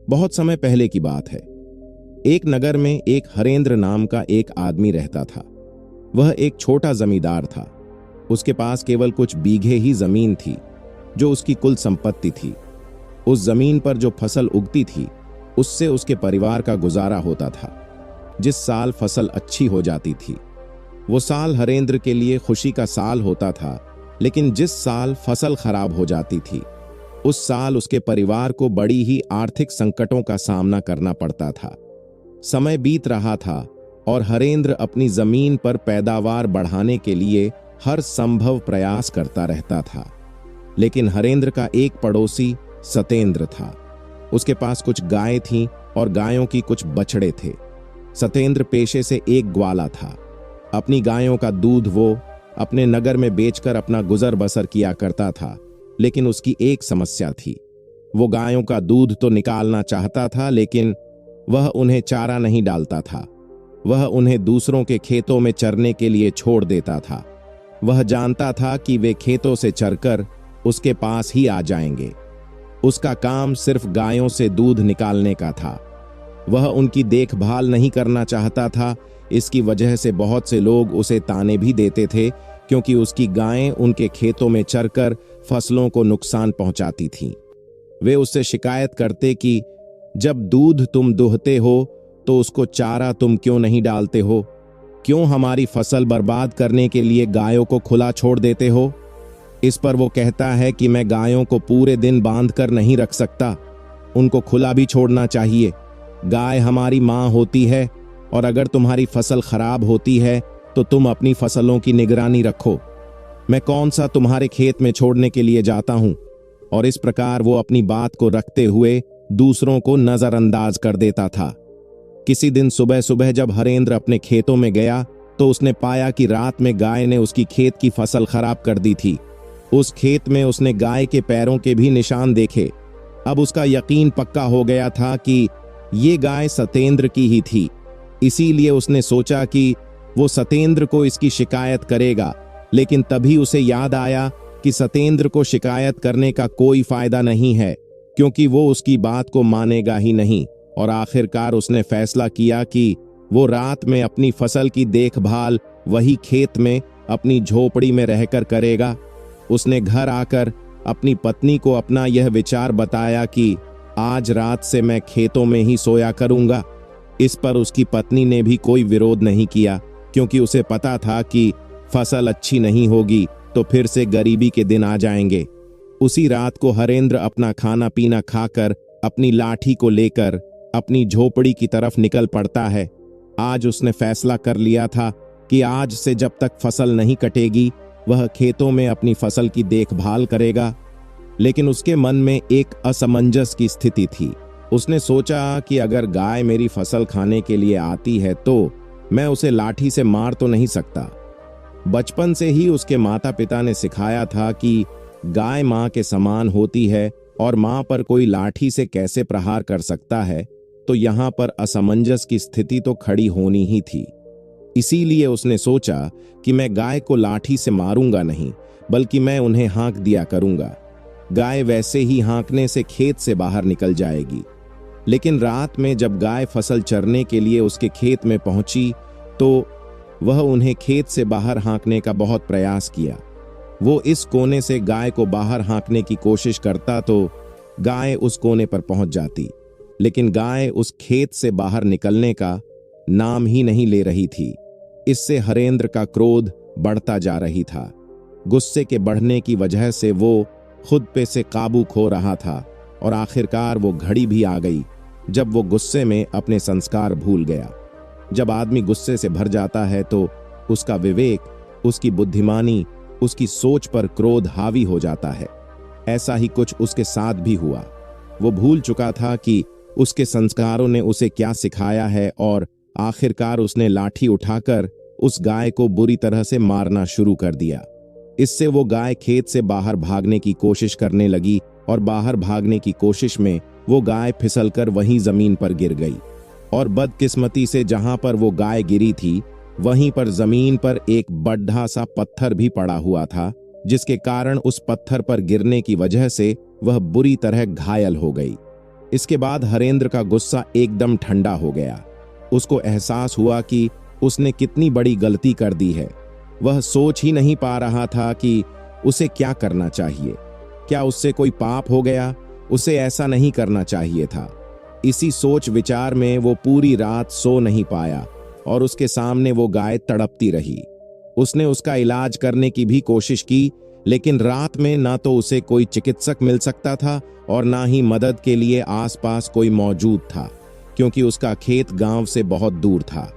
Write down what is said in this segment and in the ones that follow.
बहुत समय पहले की बात है। एक नगर में एक हरेंद्र नाम का एक आदमी रहता था। वह एक छोटा जमींदार था। उसके पास केवल कुछ बीघे ही जमीन थी जो उसकी कुल संपत्ति थी। उस जमीन पर जो फसल उगती थी उससे उसके परिवार का गुजारा होता था। जिस साल फसल अच्छी हो जाती थी वो साल हरेंद्र के लिए खुशी का साल होता था, लेकिन जिस साल फसल खराब हो जाती थी उस साल उसके परिवार को बड़ी ही आर्थिक संकटों का सामना करना पड़ता था। समय बीत रहा था और हरेंद्र अपनी जमीन पर पैदावार बढ़ाने के लिए हर संभव प्रयास करता रहता था। लेकिन हरेंद्र का एक पड़ोसी सतेंद्र था। उसके पास कुछ गायें थीं और गायों की कुछ बछड़े थे। सतेंद्र पेशे से एक ग्वाला था। अपनी गायों का दूध वो अपने नगर में बेचकर अपना गुजर बसर किया करता था, लेकिन उसकी एक समस्या थी। वो गायों का दूध तो निकालना चाहता था, लेकिन वह उन्हें चारा नहीं डालता था। वह उन्हें दूसरों के खेतों में चरने के लिए छोड़ देता था। वह जानता था कि वे खेतों से चरकर उसके पास ही आ जाएंगे। उसका काम सिर्फ गायों से दूध निकालने का था। वह उनकी देखभाल नहीं करना चाहता था। इसकी वजह से बहुत से लोग उसे ताने भी देते थे, क्योंकि उसकी गायें उनके खेतों में चरकर फसलों को नुकसान पहुंचाती थीं। वे उससे शिकायत करते कि जब दूध तुम दुहते हो तो उसको चारा तुम क्यों नहीं डालते हो? क्यों हमारी फसल बर्बाद करने के लिए गायों को खुला छोड़ देते हो? इस पर वो कहता है कि मैं गायों को पूरे दिन बांध कर नहीं रख सकता, उनको खुला भी छोड़ना चाहिए। गाय हमारी माँ होती है और अगर तुम्हारी फसल खराब होती है तो तुम अपनी फसलों की निगरानी रखो। मैं कौन सा तुम्हारे खेत में छोड़ने के लिए जाता हूं? और इस प्रकार वो अपनी बात को रखते हुए दूसरों को नजरअंदाज कर देता था। किसी दिन सुबह सुबह जब हरेंद्र अपने खेतों में गया तो उसने पाया कि रात में गाय ने उसकी खेत की फसल खराब कर दी थी। उस खेत में उसने गाय के पैरों के भी निशान देखे। अब उसका यकीन पक्का हो गया था कि ये गाय सतेंद्र की ही थी। इसीलिए उसने सोचा कि वो सतेंद्र को इसकी शिकायत करेगा, लेकिन तभी उसे याद आया कि सतेंद्र को शिकायत करने का कोई फायदा नहीं है, क्योंकि वो उसकी बात को मानेगा ही नहीं। और आखिरकार उसने फैसला किया कि वो रात में अपनी फसल की देखभाल वही खेत में अपनी झोपड़ी में रहकर करेगा। उसने घर आकर अपनी पत्नी को अपना यह विचार बताया कि आज रात से मैं खेतों में ही सोया करूंगा। इस पर उसकी पत्नी ने भी कोई विरोध नहीं किया, क्योंकि उसे पता था कि फसल अच्छी नहीं होगी तो फिर से गरीबी के दिन आ जाएंगे। उसी रात को हरेंद्र अपना खाना पीना खाकर अपनी लाठी को लेकर अपनी झोपड़ी की तरफ निकल पड़ता है। आज उसने फैसला कर लिया था कि आज से जब तक फसल नहीं कटेगी वह खेतों में अपनी फसल की देखभाल करेगा। लेकिन उसके मन में एक असमंजस की स्थिति थी। उसने सोचा कि अगर गाय मेरी फसल खाने के लिए आती है तो मैं उसे लाठी से मार तो नहीं सकता। बचपन से ही उसके माता पिता ने सिखाया था कि गाय माँ के समान होती है और माँ पर कोई लाठी से कैसे प्रहार कर सकता है, तो यहाँ पर असमंजस की स्थिति तो खड़ी होनी ही थी। इसीलिए उसने सोचा कि मैं गाय को लाठी से मारूंगा नहीं, बल्कि मैं उन्हें हाँक दिया करूंगा। गाय वैसे ही हाँकने से खेत से बाहर निकल जाएगी। लेकिन रात में जब गाय फसल चरने के लिए उसके खेत में पहुंची तो वह उन्हें खेत से बाहर हाँकने का बहुत प्रयास किया। वो इस कोने से गाय को बाहर हाँकने की कोशिश करता तो गाय उस कोने पर पहुंच जाती, लेकिन गाय उस खेत से बाहर निकलने का नाम ही नहीं ले रही थी। इससे हरेंद्र का क्रोध बढ़ता जा रही था। गुस्से के बढ़ने की वजह से वो खुद पे से काबू खो रहा था और आखिरकार वो घड़ी भी आ गई जब वो गुस्से में अपने संस्कार भूल गया। जब आदमी गुस्से से भर जाता है तो उसका विवेक, उसकी बुद्धिमानी, उसकी सोच पर क्रोध हावी हो जाता है। ऐसा ही कुछ उसके साथ भी हुआ। वो भूल चुका था कि उसके संस्कारों ने उसे क्या सिखाया है और आखिरकार उसने लाठी उठाकर उस गाय को बुरी तरह से मारना शुरू कर दिया। इससे वो गाय खेत से बाहर भागने की कोशिश करने लगी और बाहर भागने की कोशिश में वो गाय फिसलकर वहीं जमीन पर गिर गई। और बदकिस्मती से जहां पर वो गाय गिरी थी वहीं पर जमीन पर एक बड्ढा सा पत्थर भी पड़ा हुआ था, जिसके कारण उस पत्थर पर गिरने की वजह से वह बुरी तरह घायल हो गई। इसके बाद हरेंद्र का गुस्सा एकदम ठंडा हो गया। उसको एहसास हुआ कि उसने कितनी बड़ी गलती कर दी है। वह सोच ही नहीं पा रहा था कि उसे क्या करना चाहिए। क्या उससे कोई पाप हो गया? उसे ऐसा नहीं करना चाहिए था। इसी सोच विचार में वो पूरी रात सो नहीं पाया और उसके सामने वो गाय तड़पती रही। उसने उसका इलाज करने की भी कोशिश की, लेकिन रात में ना तो उसे कोई चिकित्सक मिल सकता था और ना ही मदद के लिए आसपास कोई मौजूद था, क्योंकि उसका खेत गांव से बहुत दूर था।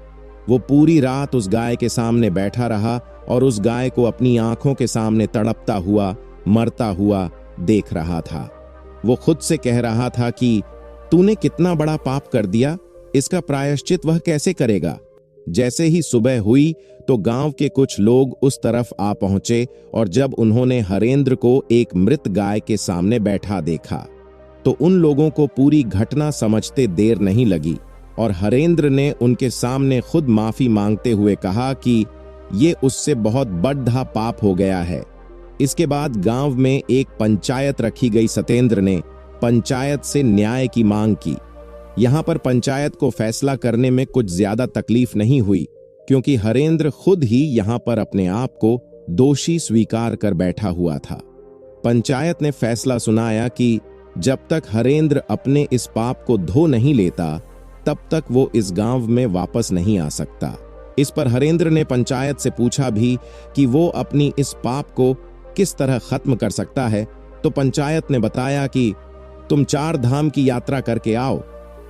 वो पूरी रात उस गाय के सामने बैठा रहा और उस गाय को अपनी आंखों के सामने तड़पता हुआ, मरता हुआ देख रहा था। वो खुद से कह रहा था कि तूने कितना बड़ा पाप कर दिया, इसका प्रायश्चित वह कैसे करेगा। जैसे ही सुबह हुई तो गांव के कुछ लोग उस तरफ आ पहुंचे और जब उन्होंने हरेंद्र को एक मृत गाय के सामने बैठा देखा तो उन लोगों को पूरी घटना समझते देर नहीं लगी और हरेंद्र ने उनके सामने खुद माफी मांगते हुए कहा कि ये उससे बहुत बड़ा पाप हो गया है। इसके बाद गांव में एक पंचायत रखी गई। सतेंद्र ने पंचायत से न्याय की मांग की। यहां पर पंचायत को फैसला करने में कुछ ज्यादा तकलीफ नहीं हुई, क्योंकि हरेंद्र खुद ही यहां पर अपने आप को दोषी स्वीकार कर बैठा हुआ था। पंचायत ने फैसला सुनाया कि जब तक हरेंद्र अपने इस पाप को धो नहीं लेता तब तक वो इस गांव में वापस नहीं आ सकता। इस पर हरेंद्र ने पंचायत से पूछा भी कि वो अपनी इस पाप को किस तरह खत्म कर सकता है। तो पंचायत ने बताया कि तुम 4 धाम की यात्रा करके आओ,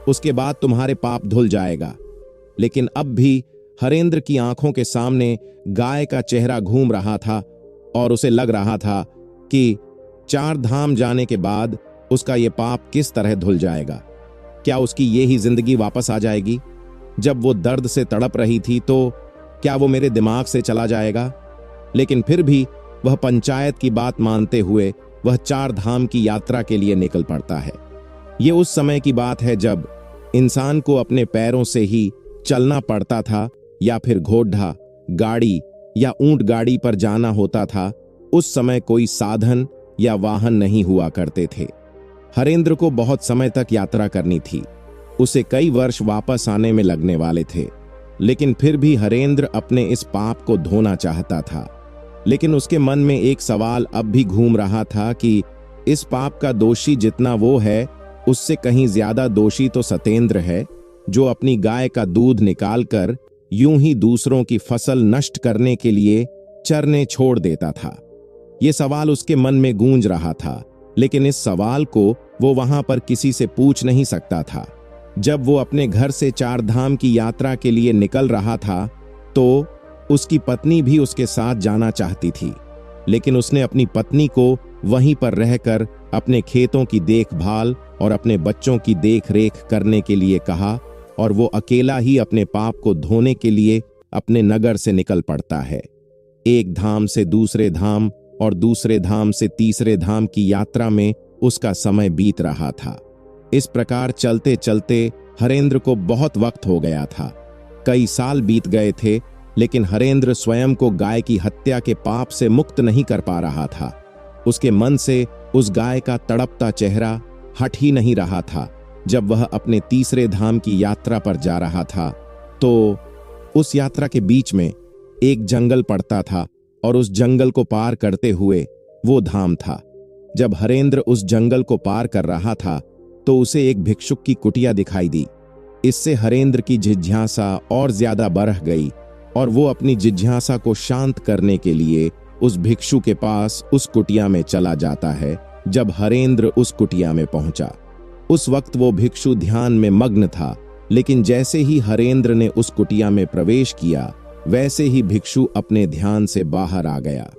उसके बाद तुम्हारे पाप धुल जाएगा। लेकिन अब भी हरेंद्र की आंखों के सामने गाय का चेहरा घूम रहा था और उसे लग रहा था कि 4 धाम जाने के बाद उसका ये पाप किस तरह धुल जाएगा। क्या उसकी ये ही जिंदगी वापस आ जाएगी? जब वो दर्द से तड़प रही थी तो क्या वो मेरे दिमाग से चला जाएगा? लेकिन फिर भी वह पंचायत की बात मानते हुए वह 4 धाम की यात्रा के लिए निकल पड़ता है। ये उस समय की बात है जब इंसान को अपने पैरों से ही चलना पड़ता था या फिर घोड़ा, गाड़ी या ऊंट गाड़ी पर जाना होता था। उस समय कोई साधन या वाहन नहीं हुआ करते थे। हरेंद्र को बहुत समय तक यात्रा करनी थी। उसे कई वर्ष वापस आने में लगने वाले थे, लेकिन फिर भी हरेंद्र अपने इस पाप को धोना चाहता था। लेकिन उसके मन में एक सवाल अब भी घूम रहा था कि इस पाप का दोषी जितना वो है, उससे कहीं ज्यादा दोषी तो सतेंद्र है, जो अपनी गाय का दूध निकालकर यूं ही दूसरों की फसल नष्ट करने के लिए चरने छोड़ देता था। ये सवाल उसके मन में गूंज रहा था, लेकिन इस सवाल को वो वहां पर किसी से पूछ नहीं सकता था। जब वो अपने घर से 4 धाम की यात्रा के लिए निकल रहा था तो उसकी पत्नी भी उसके साथ जाना चाहती थी, लेकिन उसने अपनी पत्नी को वहीं पर रहकर अपने खेतों की देखभाल और अपने बच्चों की देखरेख करने के लिए कहा और वो अकेला ही अपने पाप को धोने के लिए अपने नगर से निकल पड़ता है। एक धाम से दूसरे धाम और दूसरे धाम से तीसरे धाम की यात्रा में उसका समय बीत रहा था। इस प्रकार चलते चलते हरेंद्र को बहुत वक्त हो गया था। कई साल बीत गए थे, लेकिन हरेंद्र स्वयं को गाय की हत्या के पाप से मुक्त नहीं कर पा रहा था। उसके मन से उस गाय का तड़पता चेहरा हट ही नहीं रहा था। जब वह अपने तीसरे धाम की यात्रा पर जा रहा था तो उस यात्रा के बीच में एक जंगल पड़ता था और उस जंगल को पार करते हुए वो धाम था। जब हरेंद्र उस जंगल को पार कर रहा था तो उसे एक भिक्षुक की कुटिया दिखाई दी। इससे हरेंद्र की जिज्ञासा और ज्यादा बढ़ गई और वो अपनी जिज्ञासा को शांत करने के लिए उस भिक्षु के पास उस कुटिया में चला जाता है। जब हरेंद्र उस कुटिया में पहुंचा, उस वक्त वो भिक्षु ध्यान में मग्न था, लेकिन जैसे ही हरेंद्र ने उस कुटिया में प्रवेश किया वैसे ही भिक्षु अपने ध्यान से बाहर आ गया।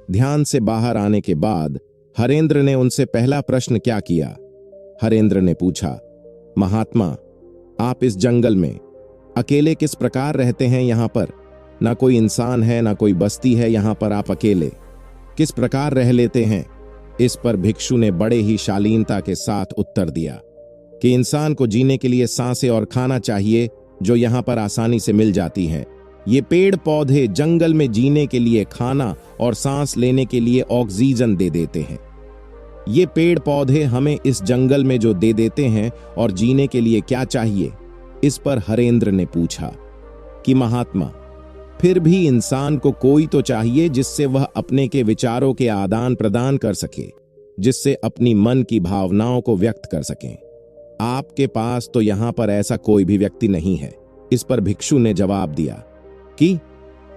ध्यान से बाहर आने के बाद हरेंद्र ने उनसे पहला प्रश्न क्या किया? हरेंद्र ने पूछा, महात्मा, आप इस जंगल में अकेले किस प्रकार रहते हैं? यहाँ पर ना कोई इंसान है, ना कोई बस्ती है, यहाँ पर आप अकेले किस प्रकार रह लेते हैं? इस पर भिक्षु ने बड़े ही शालीनता के साथ उत्तर दिया कि इंसान को जीने के लिए सांसें और खाना चाहिए, जो यहाँ पर आसानी से मिल जाती हैं। ये पेड़ पौधे जंगल में जीने के लिए खाना और सांस लेने के लिए ऑक्सीजन दे देते हैं। ये पेड़ पौधे हमें इस जंगल में जो दे देते हैं और जीने के लिए क्या चाहिए? इस पर हरेंद्र ने पूछा कि महात्मा, फिर भी इंसान को कोई तो चाहिए जिससे वह अपने के विचारों के आदान प्रदान कर सके, जिससे अपनी मन की भावनाओं को व्यक्त कर सकें। आपके पास तो यहां पर ऐसा कोई भी व्यक्ति नहीं है। इस पर भिक्षु ने जवाब दिया कि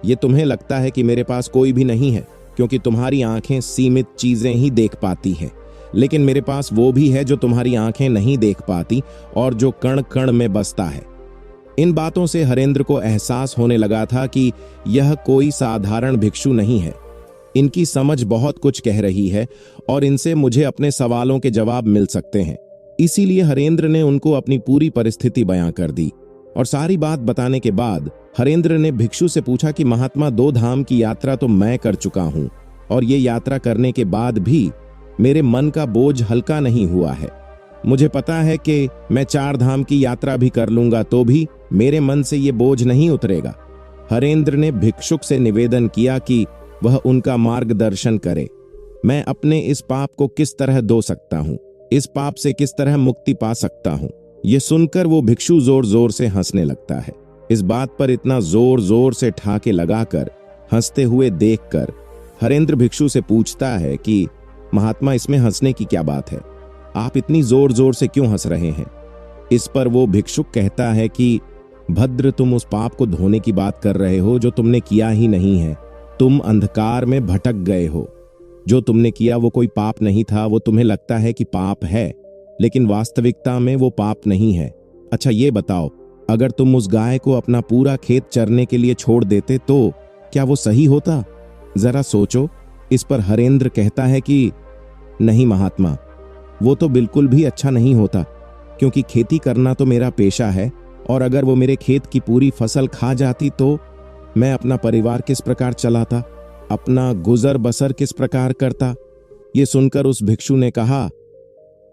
ये तुम्हें लगता है कि मेरे पास कोई भी नहीं है क्योंकि तुम्हारी आंखें सीमित चीजें ही देख पाती हैं, लेकिन मेरे पास वो भी है जो तुम्हारी आंखें नहीं देख पाती और जो कण कण में बसता है। इन बातों से हरेंद्र को एहसास होने लगा था कि यह कोई साधारण भिक्षु नहीं है। इनकी समझ बहुत कुछ कह रही है और इनसे मुझे अपने सवालों के जवाब मिल सकते हैं। इसीलिए हरेंद्र ने उनको अपनी पूरी परिस्थिति बयां कर दी और सारी बात बताने के बाद हरेंद्र ने भिक्षु से पूछा कि महात्मा, 2 धाम की यात्रा तो मैं कर चुका हूं और ये यात्रा करने के बाद भी मेरे मन का बोझ हल्का नहीं हुआ है। मुझे पता है कि मैं 4 धाम की यात्रा भी कर लूंगा तो भी मेरे मन से ये बोझ नहीं उतरेगा। हरेंद्र ने भिक्षुक से निवेदन किया कि वह उनका मार्गदर्शन करे। मैं अपने इस पाप को किस तरह धो सकता हूँ, इस पाप से किस तरह मुक्ति पा सकता हूँ? ये सुनकर वो भिक्षु जोर जोर से हंसने लगता है। इस बात पर इतना जोर जोर से ठाके लगाकर हंसते हुए देखकर हरेंद्र भिक्षु से पूछता है कि महात्मा, इसमें हंसने की क्या बात है? आप इतनी जोर जोर से क्यों हंस रहे हैं? इस पर वो भिक्षुक कहता है कि भद्र, तुम उस पाप को धोने की बात कर रहे हो जो तुमने किया ही नहीं है। तुम अंधकार में भटक गए हो। जो तुमने किया वो कोई पाप नहीं था। वो तुम्हें लगता है कि पाप है, लेकिन वास्तविकता में वो पाप नहीं है। अच्छा ये बताओ, अगर तुम उस गाय को अपना पूरा खेत चरने के लिए छोड़ देते तो क्या वो सही होता? जरा सोचो। इस पर हरेंद्र कहता है कि नहीं महात्मा, वो तो बिल्कुल भी अच्छा नहीं होता, क्योंकि खेती करना तो मेरा पेशा है और अगर वो मेरे खेत की पूरी फसल खा जाती तो मैं अपना परिवार किस प्रकार चलाता, अपना गुजर बसर किस प्रकार करता? ये सुनकर उस भिक्षु ने कहा,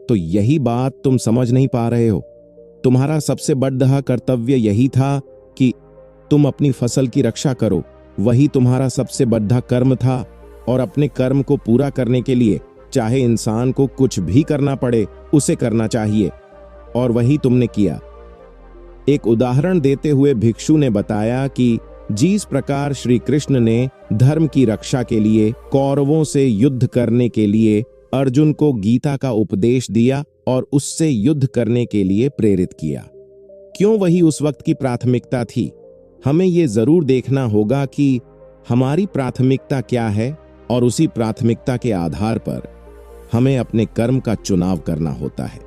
तो यही बात तुम समझ नहीं पा रहे हो। तुम्हारा सबसे बड़ा कर्तव्य यही था कि तुम अपनी फसल की रक्षा करो। वही तुम्हारा सबसे बड़ा कर्म था और अपने कर्म को पूरा करने के लिए चाहे इंसान को कुछ भी करना पड़े, उसे करना चाहिए और वही तुमने किया। एक उदाहरण देते हुए भिक्षु ने बताया कि जिस प्रकार श्री कृष्ण ने धर्म की रक्षा के लिए कौरवों से युद्ध करने के लिए अर्जुन को गीता का उपदेश दिया और उससे युद्ध करने के लिए प्रेरित किया। क्यों वही उस वक्त की प्राथमिकता थी? हमें ये जरूर देखना होगा कि हमारी प्राथमिकता क्या है और उसी प्राथमिकता के आधार पर हमें अपने कर्म का चुनाव करना होता है।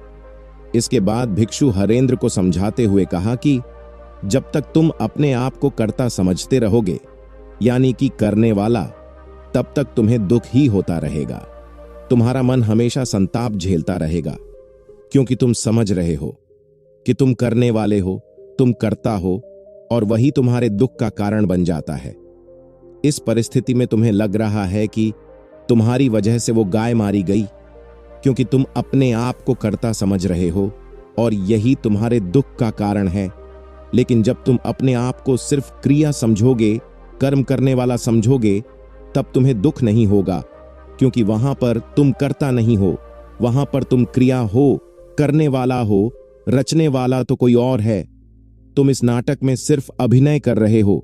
इसके बाद भिक्षु हरेंद्र को समझाते हुए कहा कि जब तक तुम अपने आप को कर्ता समझते रहोगे, यानी कि करने वाला, तब तक तुम्हें दुख ही होता रहेगा। तुम्हारा मन हमेशा संताप झेलता रहेगा, क्योंकि तुम समझ रहे हो कि तुम करने वाले हो, तुम करता हो और वही तुम्हारे दुख का कारण बन जाता है। इस परिस्थिति में तुम्हें लग रहा है कि तुम्हारी वजह से वो गाय मारी गई, क्योंकि तुम अपने आप को कर्ता समझ रहे हो और यही तुम्हारे दुख का कारण है। लेकिन जब तुम अपने आप को सिर्फ क्रिया समझोगे, कर्म करने वाला समझोगे, तब तुम्हें दुख नहीं होगा, क्योंकि वहां पर तुम कर्ता नहीं हो, वहां पर तुम क्रिया हो, करने वाला हो, रचने वाला तो कोई और है। तुम इस नाटक में सिर्फ अभिनय कर रहे हो।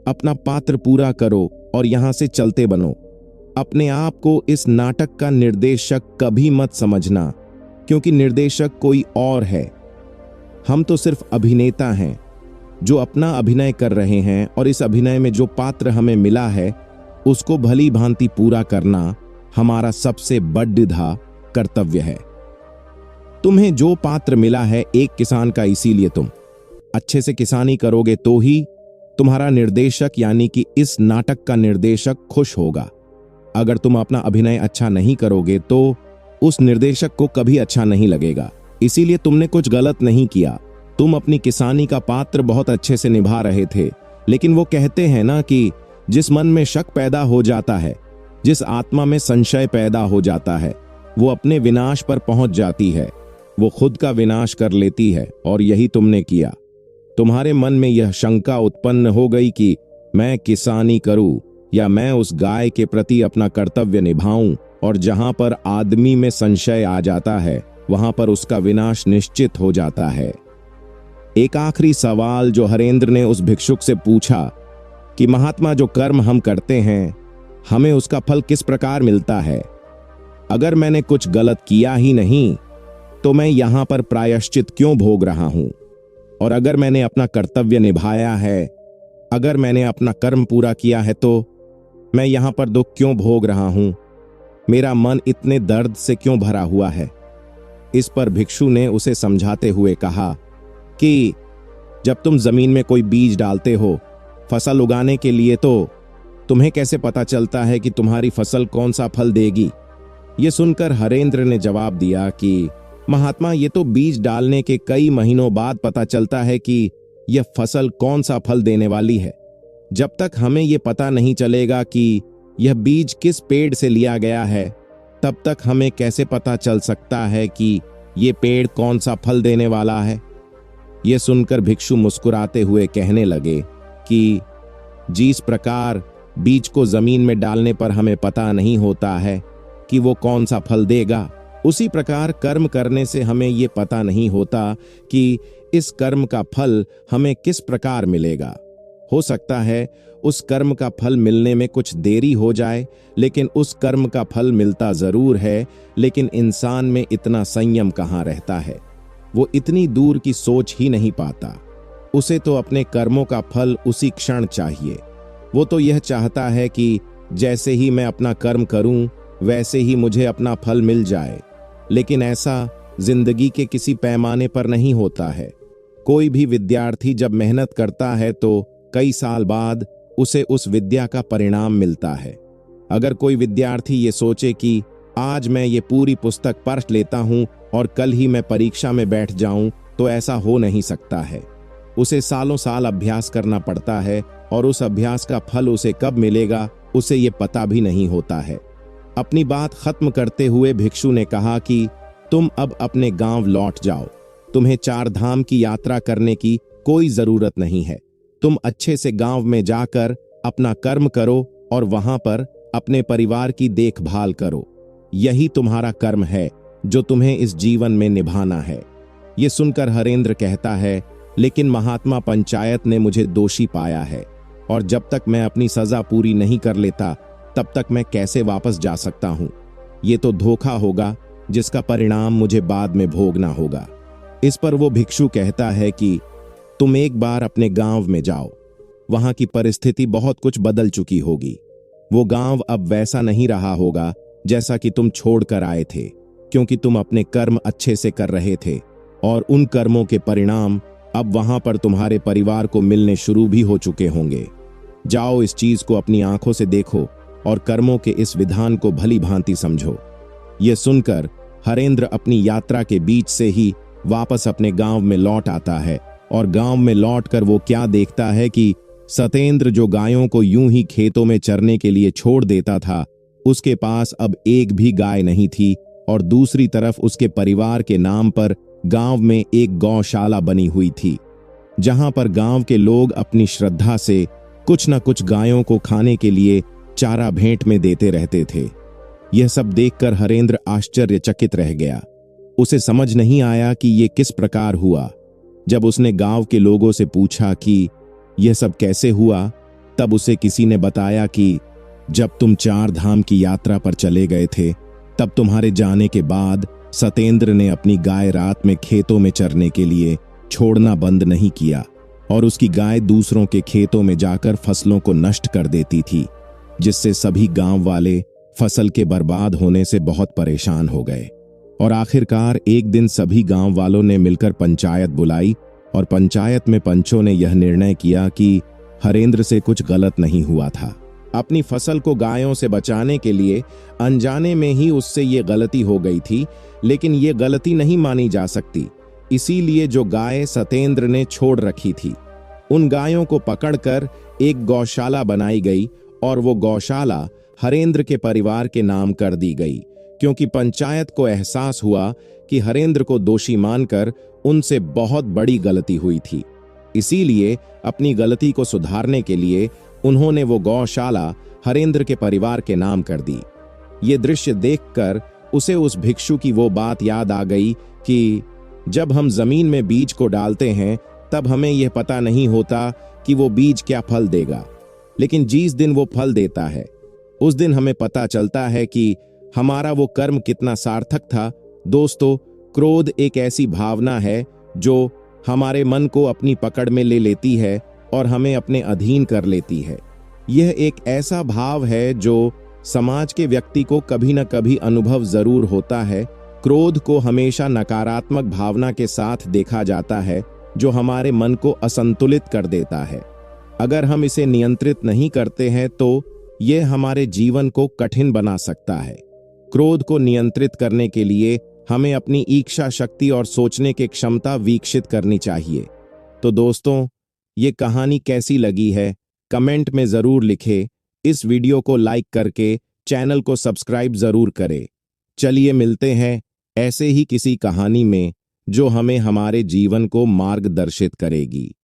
अपना पात्र पूरा करो और यहां से चलते बनो। अपने आप को इस नाटक का निर्देशक कभी मत समझना, क्योंकि निर्देशक कोई और है। हम तो सिर्फ अभिनेता हैं जो अपना अभिनय कर रहे हैं और इस अभिनय में जो पात्र हमें मिला है उसको भली भांति पूरा करना हमारा सबसे बड़ा कर्तव्य है। तुम्हें जो पात्र मिला है एक किसान का, इसीलिए तुम अच्छे से किसानी करोगे तो ही तुम्हारा निर्देशक यानी कि इस नाटक का निर्देशक खुश होगा। अगर तुम अपना अभिनय अच्छा नहीं करोगे तो उस निर्देशक को कभी अच्छा नहीं लगेगा। इसीलिए तुमने कुछ गलत नहीं किया। तुम अपनी किसानी का पात्र बहुत अच्छे से निभा रहे थे, लेकिन वो कहते हैं ना कि जिस मन में शक पैदा हो जाता है, जिस आत्मा में संशय पैदा हो जाता है, वो अपने विनाश पर पहुंच जाती है, वो खुद का विनाश कर लेती है। और यही तुमने किया। तुम्हारे मन में यह शंका उत्पन्न हो गई कि मैं किसानी करूं या मैं उस गाय के प्रति अपना कर्तव्य निभाऊं, और जहां पर आदमी में संशय आ जाता है वहां पर उसका विनाश निश्चित हो जाता है। एक आखिरी सवाल जो हरेंद्र ने उस भिक्षुक से पूछा कि महात्मा, जो कर्म हम करते हैं हमें उसका फल किस प्रकार मिलता है? अगर मैंने कुछ गलत किया ही नहीं तो मैं यहां पर प्रायश्चित क्यों भोग रहा हूं? और अगर मैंने अपना कर्तव्य निभाया है, अगर मैंने अपना कर्म पूरा किया है, तो मैं यहां पर दुख क्यों भोग रहा हूं? मेरा मन इतने दर्द से क्यों भरा हुआ है? इस पर भिक्षु ने उसे समझाते हुए कहा कि जब तुम जमीन में कोई बीज डालते हो फसल उगाने के लिए, तो तुम्हें कैसे पता चलता है कि तुम्हारी फसल कौन सा फल देगी? ये सुनकर हरेंद्र ने जवाब दिया कि महात्मा, ये तो बीज डालने के कई महीनों बाद पता चलता है कि यह फसल कौन सा फल देने वाली है। जब तक हमें यह पता नहीं चलेगा कि यह बीज किस पेड़ से लिया गया है, तब तक हमें कैसे पता चल सकता है कि यह पेड़ कौन सा फल देने वाला है? यह सुनकर भिक्षु मुस्कुराते हुए कहने लगे कि जिस प्रकार बीज को जमीन में डालने पर हमें पता नहीं होता है कि वो कौन सा फल देगा, उसी प्रकार कर्म करने से हमें ये पता नहीं होता कि इस कर्म का फल हमें किस प्रकार मिलेगा। हो सकता है उस कर्म का फल मिलने में कुछ देरी हो जाए, लेकिन उस कर्म का फल मिलता जरूर है। लेकिन इंसान में इतना संयम कहाँ रहता है, वो इतनी दूर की सोच ही नहीं पाता। उसे तो अपने कर्मों का फल उसी क्षण चाहिए। वो तो यह चाहता है कि जैसे ही मैं अपना कर्म करूं वैसे ही मुझे अपना फल मिल जाए। लेकिन ऐसा जिंदगी के किसी पैमाने पर नहीं होता है। कोई भी विद्यार्थी जब मेहनत करता है तो कई साल बाद उसे उस विद्या का परिणाम मिलता है। अगर कोई विद्यार्थी ये सोचे कि आज मैं ये पूरी पुस्तक पढ़ लेता हूं और कल ही मैं परीक्षा में बैठ जाऊं, तो ऐसा हो नहीं सकता है। उसे सालों साल अभ्यास करना पड़ता है और उस अभ्यास का फल उसे कब मिलेगा उसे ये पता भी नहीं होता है। अपनी बात खत्म करते हुए भिक्षु ने कहा कि तुम अब अपने गांव लौट जाओ। तुम्हें 4 धाम की यात्रा करने की कोई जरूरत नहीं है। तुम अच्छे से गांव में जाकर अपना कर्म करो और वहां पर अपने परिवार की देखभाल करो। यही तुम्हारा कर्म है जो तुम्हें इस जीवन में निभाना है। ये सुनकर हरेंद्र कहता है, लेकिन महात्मा, पंचायत ने मुझे दोषी पाया है और जब तक मैं अपनी सजा पूरी नहीं कर लेता तब तक मैं कैसे वापस जा सकता हूं? ये तो धोखा होगा जिसका परिणाम मुझे बाद में भोगना होगा। इस पर वो भिक्षु कहता है कि तुम एक बार अपने गांव में जाओ। वहां की परिस्थिति बहुत कुछ बदल चुकी होगी। वो गांव अब वैसा नहीं रहा होगा जैसा कि तुम छोड़कर आए थे, क्योंकि तुम अपने कर्म अच्छे से कर रहे थे और उन कर्मों के परिणाम अब वहां पर तुम्हारे परिवार को मिलने शुरू भी हो चुके होंगे। जाओ, इस चीज को अपनी आंखों से देखो और कर्मों के इस विधान को भली भांति समझो। यह सुनकर हरेंद्र अपनी यात्रा के बीच से ही वापस अपने गांव में लौट आता है और गांव में लौटकर वो क्या देखता है कि सतेंद्र, जो गायों को यूं ही खेतों में चरने के लिए छोड़ देता था, उसके पास अब एक भी गाय नहीं थी और दूसरी तरफ उसके परिवार के नाम पर गांव में एक गौशाला बनी हुई थी, जहां पर गांव के लोग अपनी श्रद्धा से कुछ न कुछ गायों को खाने के लिए चारा भेंट में देते रहते थे। यह सब देखकर हरेंद्र आश्चर्यचकित रह गया। उसे समझ नहीं आया कि यह किस प्रकार हुआ। जब उसने गांव के लोगों से पूछा कि यह सब कैसे हुआ, तब उसे किसी ने बताया कि जब तुम 4 धाम की यात्रा पर चले गए थे, तब तुम्हारे जाने के बाद सतेंद्र ने अपनी गाय रात में खेतों में चरने के लिए छोड़ना बंद नहीं किया और उसकी गाय दूसरों के खेतों में जाकर फसलों को नष्ट कर देती थी, जिससे सभी गांव वाले फसल के बर्बाद होने से बहुत परेशान हो गए। और आखिरकार एक दिन सभी गांव वालों ने मिलकर पंचायत बुलाई और पंचायत में पंचों ने यह निर्णय किया कि हरेंद्र से कुछ गलत नहीं हुआ था। अपनी फसल को गायों से बचाने के लिए अनजाने में ही उससे ये गलती हो गई थी, लेकिन ये गलती नहीं मानी जा सकती। इसीलिए जो गाय सतेंद्र ने छोड़ रखी थी, उन गायों को पकड़कर एक गौशाला बनाई गई और वो गौशाला हरेंद्र के परिवार के नाम कर दी गई, क्योंकि पंचायत को एहसास हुआ कि हरेंद्र को दोषी मानकर उनसे बहुत बड़ी गलती हुई थी। इसीलिए अपनी गलती को सुधारने के लिए उन्होंने वो गौशाला हरेंद्र के परिवार के नाम कर दी। ये दृश्य देखकर उसे उस भिक्षु की वो बात याद आ गई कि जब हम जमीन में बीज को डालते हैं तब हमें यह पता नहीं होता कि वो बीज क्या फल देगा, लेकिन जिस दिन वो फल देता है उस दिन हमें पता चलता है कि हमारा वो कर्म कितना सार्थक था। दोस्तों, क्रोध एक ऐसी भावना है जो हमारे मन को अपनी पकड़ में ले लेती है और हमें अपने अधीन कर लेती है। यह एक ऐसा भाव है जो समाज के व्यक्ति को कभी न कभी अनुभव जरूर होता है। क्रोध को हमेशा नकारात्मक भावना के साथ देखा जाता है जो हमारे मन को असंतुलित कर देता है। अगर हम इसे नियंत्रित नहीं करते हैं तो यह हमारे जीवन को कठिन बना सकता है। क्रोध को नियंत्रित करने के लिए हमें अपनी इच्छा शक्ति और सोचने की क्षमता विकसित करनी चाहिए। तो दोस्तों, ये कहानी कैसी लगी है कमेंट में जरूर लिखें। इस वीडियो को लाइक करके चैनल को सब्सक्राइब जरूर करें। चलिए मिलते हैं ऐसे ही किसी कहानी में जो हमें हमारे जीवन को मार्गदर्शित करेगी।